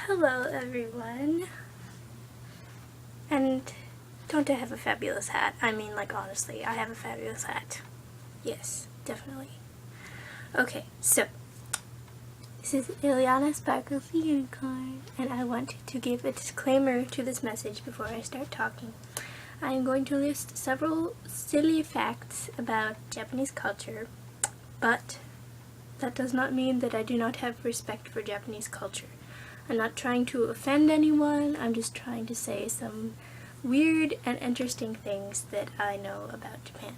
Hello everyone, and don't I have a fabulous hat? I mean, like, honestly, I have a fabulous hat. Yes, definitely. Okay, so this is Ileana Sparkles the Unicorn, and I want to give a disclaimer to this message before I start talking. I am going to list several silly facts about Japanese culture, but that does not mean that I do not have respect for Japanese culture. I'm not trying to offend anyone, I'm just trying to say some weird and interesting things that I know about Japan.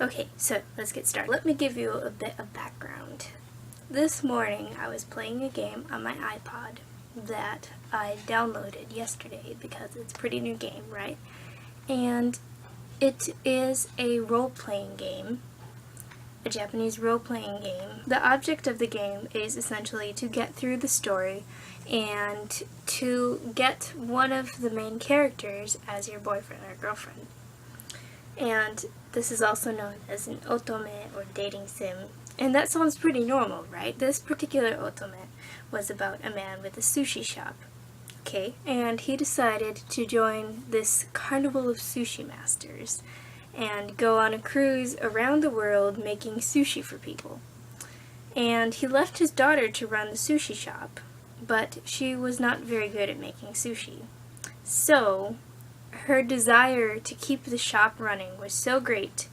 Okay, so let's get started. Let me give you a bit of background. This morning I was playing a game on my iPod that I downloaded yesterday because it's a pretty new game, right? And it is a role-playing game. A Japanese role-playing game. The object of the game is essentially to get through the story and to get one of the main characters as your boyfriend or girlfriend. And this is also known as an otome or dating sim. And that sounds pretty normal, right? This particular otome was about a man with a sushi shop. Okay, and he decided to join this carnival of sushi masters and go on a cruise around the world making sushi for people. And he left his daughter to run the sushi shop, but she was not very good at making sushi. So, her desire to keep the shop running was so great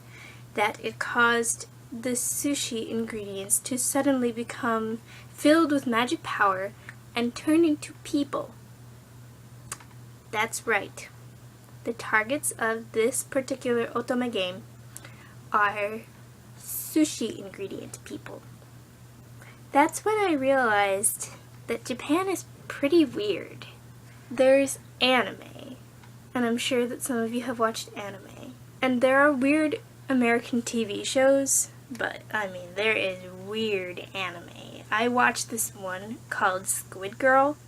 that it caused the sushi ingredients to suddenly become filled with magic power and turn into people. That's right. The targets of this particular otome game are sushi ingredient people. That's when I realized that Japan is pretty weird. There's anime, and I'm sure that some of you have watched anime. And there are weird American TV shows, but I mean, there is weird anime. I watched this one called Squid Girl,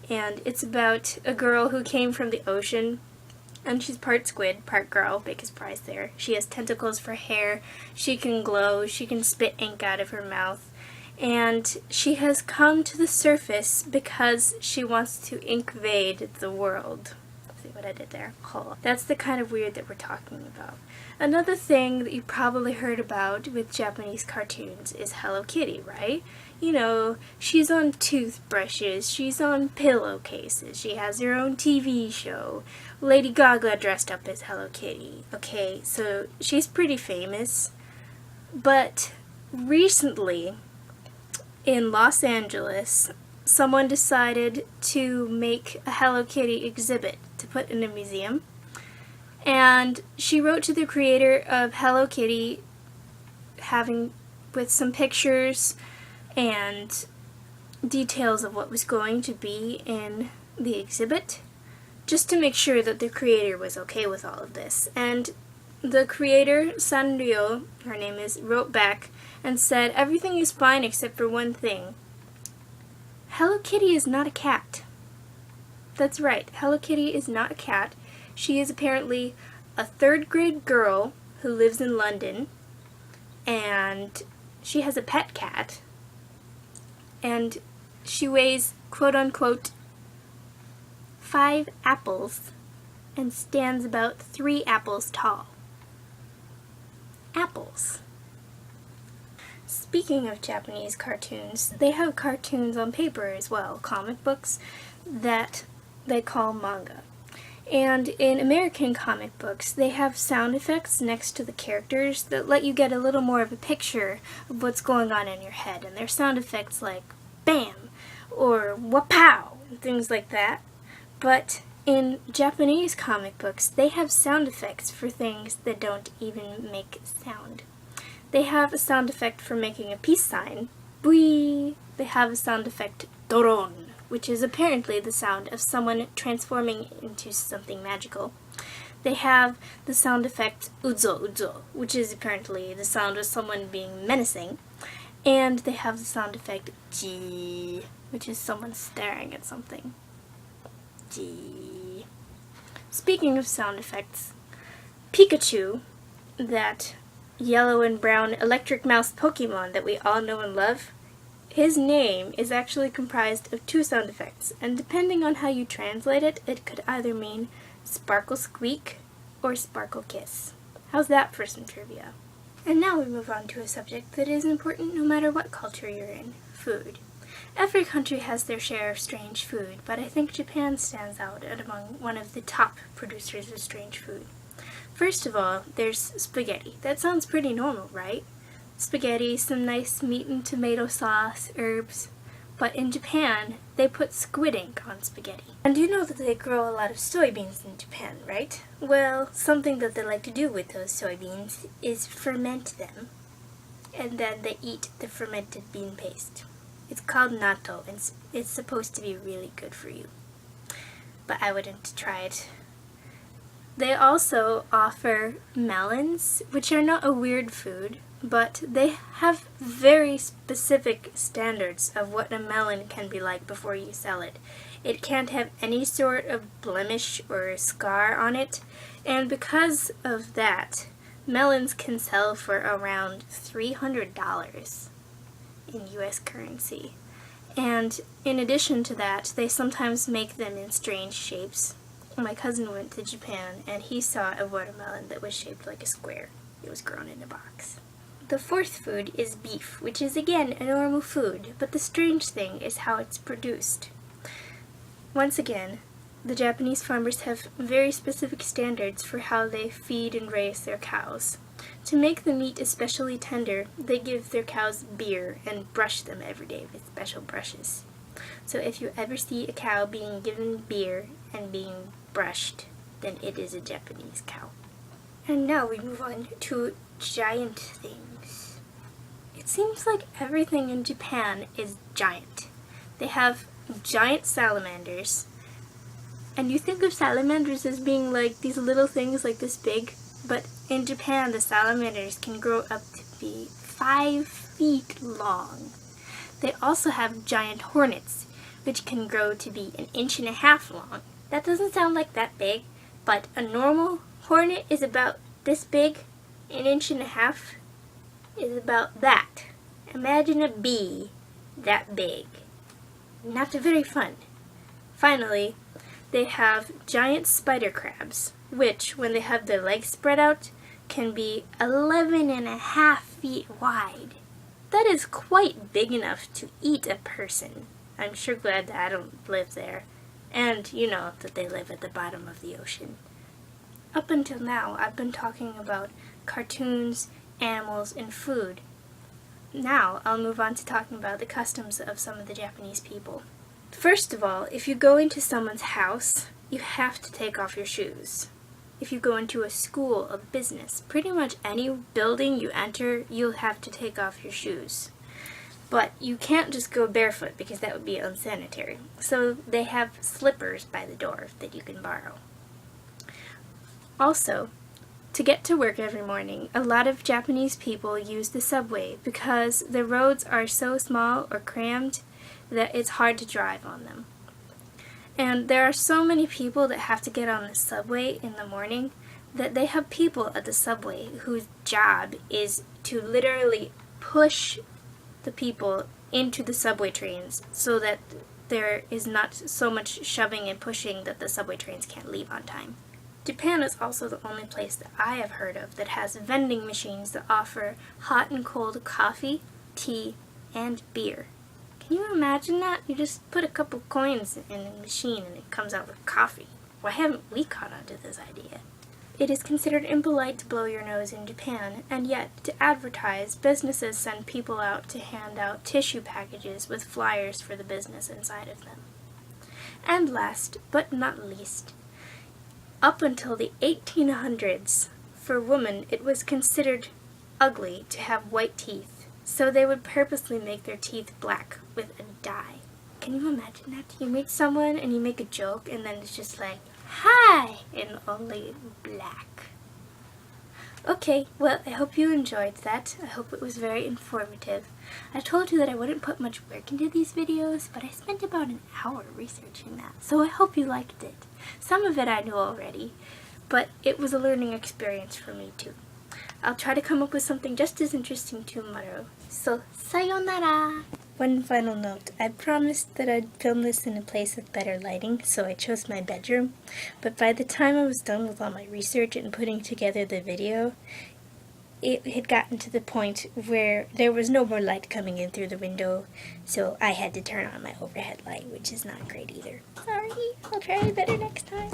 and it's about a girl who came from the ocean. And she's part squid, part girl, big surprise there. She has tentacles for hair, she can glow, she can spit ink out of her mouth. And she has come to the surface because she wants to invade the world. See what I did there? Cool. That's the kind of weird that we're talking about. Another thing that you probably heard about with Japanese cartoons is Hello Kitty, right? You know, she's on toothbrushes, she's on pillowcases, she has her own TV show. Lady Gaga dressed up as Hello Kitty. Okay, so she's pretty famous. But recently, in Los Angeles, someone decided to make a Hello Kitty exhibit to put in a museum. And she wrote to the creator of Hello Kitty with some pictures and details of what was going to be in the exhibit, just to make sure that the creator was okay with all of this. And the creator, Sanrio, her name is, wrote back and said everything is fine except for one thing. Hello Kitty is not a cat. That's right, Hello Kitty is not a cat. She is apparently a third-grade girl who lives in London, and she has a pet cat, and she weighs, quote-unquote, 5 apples and stands about 3 apples tall. Apples. Speaking of Japanese cartoons, they have cartoons on paper as well, comic books, that they call manga. And in American comic books, they have sound effects next to the characters that let you get a little more of a picture of what's going on in your head. And they're sound effects like bam or wapow, and things like that. But in Japanese comic books, they have sound effects for things that don't even make sound. They have a sound effect for making a peace sign, bui. They have a sound effect, doron, which is apparently the sound of someone transforming into something magical. They have the sound effect uzo uzo, which is apparently the sound of someone being menacing. And they have the sound effect ji, which is someone staring at something. Ji. Speaking of sound effects, Pikachu, that yellow and brown electric mouse Pokemon that we all know and love, His name is actually comprised of two sound effects, and depending on how you translate it, it could either mean sparkle squeak or sparkle kiss. How's that for some trivia? And now we move on to a subject that is important no matter what culture you're in, food. Every country has their share of strange food, but I think Japan stands out among one of the top producers of strange food. First of all, there's spaghetti. That sounds pretty normal, right? Spaghetti, some nice meat and tomato sauce, herbs. But in Japan, they put squid ink on spaghetti. And you know that they grow a lot of soybeans in Japan, right? Well, something that they like to do with those soybeans is ferment them. And then they eat the fermented bean paste. It's called natto, and it's supposed to be really good for you. But I wouldn't try it. They also offer melons, which are not a weird food, but they have very specific standards of what a melon can be like before you sell it. It can't have any sort of blemish or scar on it, and because of that, melons can sell for around $300 in US currency. And in addition to that, they sometimes make them in strange shapes. My cousin went to Japan and he saw a watermelon that was shaped like a square. It was grown in a box. The fourth food is beef, which is again a normal food, but the strange thing is how it's produced. Once again, the Japanese farmers have very specific standards for how they feed and raise their cows. To make the meat especially tender, they give their cows beer and brush them every day with special brushes. So if you ever see a cow being given beer and being brushed, then it is a Japanese cow. And now we move on to giant things. It seems like everything in Japan is giant. They have giant salamanders, and you think of salamanders as being like these little things like this big, but in Japan the salamanders can grow up to be 5 feet long. They also have giant hornets, which can grow to be 1.5 inches long. That doesn't sound like that big, but a normal hornet is about this big. 1.5 inches is about that. Imagine a bee that big. Not very fun. Finally, they have giant spider crabs, which, when they have their legs spread out, can be 11.5 feet wide. That is quite big enough to eat a person. I'm sure glad that I don't live there. And you know that they live at the bottom of the ocean. Up until now, I've been talking about cartoons, animals, and food. Now, I'll move on to talking about the customs of some of the Japanese people. First of all, if you go into someone's house, you have to take off your shoes. If you go into a school, a business, pretty much any building you enter, you'll have to take off your shoes. But you can't just go barefoot because that would be unsanitary. So they have slippers by the door that you can borrow. Also, to get to work every morning, a lot of Japanese people use the subway because the roads are so small or crammed that it's hard to drive on them. And there are so many people that have to get on the subway in the morning that they have people at the subway whose job is to literally push the people into the subway trains so that there is not so much shoving and pushing that the subway trains can't leave on time. Japan is also the only place that I have heard of that has vending machines that offer hot and cold coffee, tea, and beer. Can you imagine that? You just put a couple coins in the machine and it comes out with coffee. Why haven't we caught on to this idea? It is considered impolite to blow your nose in Japan, and yet, to advertise, businesses send people out to hand out tissue packages with flyers for the business inside of them. And last, but not least, up until the 1800s, for women it was considered ugly to have white teeth, so they would purposely make their teeth black with a dye. Can you imagine that? You meet someone and you make a joke and then it's just like, hi, and only black. Okay, well, I hope you enjoyed that. I hope it was very informative. I told you that I wouldn't put much work into these videos, but I spent about an hour researching that, so I hope you liked it. Some of it I knew already, but it was a learning experience for me too. I'll try to come up with something just as interesting tomorrow. So, sayonara! One final note. I promised that I'd film this in a place with better lighting, so I chose my bedroom. But by the time I was done with all my research and putting together the video, it had gotten to the point where there was no more light coming in through the window, so I had to turn on my overhead light, which is not great either. Sorry, I'll try better next time.